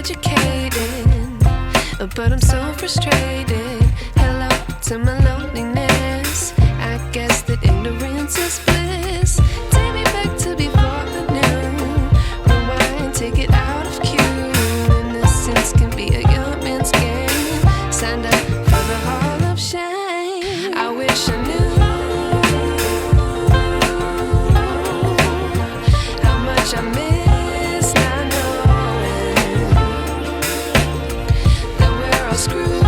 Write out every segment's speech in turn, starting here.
educated, but I'm so frustrated. Hello to my loneliness. I guess that ignorance is bliss. Take me back to before I knew. Rewind, take it out of cue. Innocence can be a young man's game. Signed up for the hall of shame. I wish I knew how much I miss not knowing that we're all screwed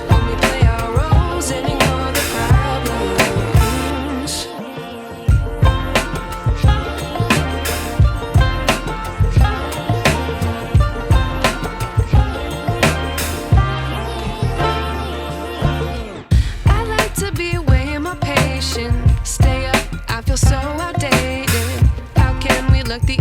when we play our roles and ignore the problems. I like to be away in my patience. Stay up, I feel so outdated. How can we look the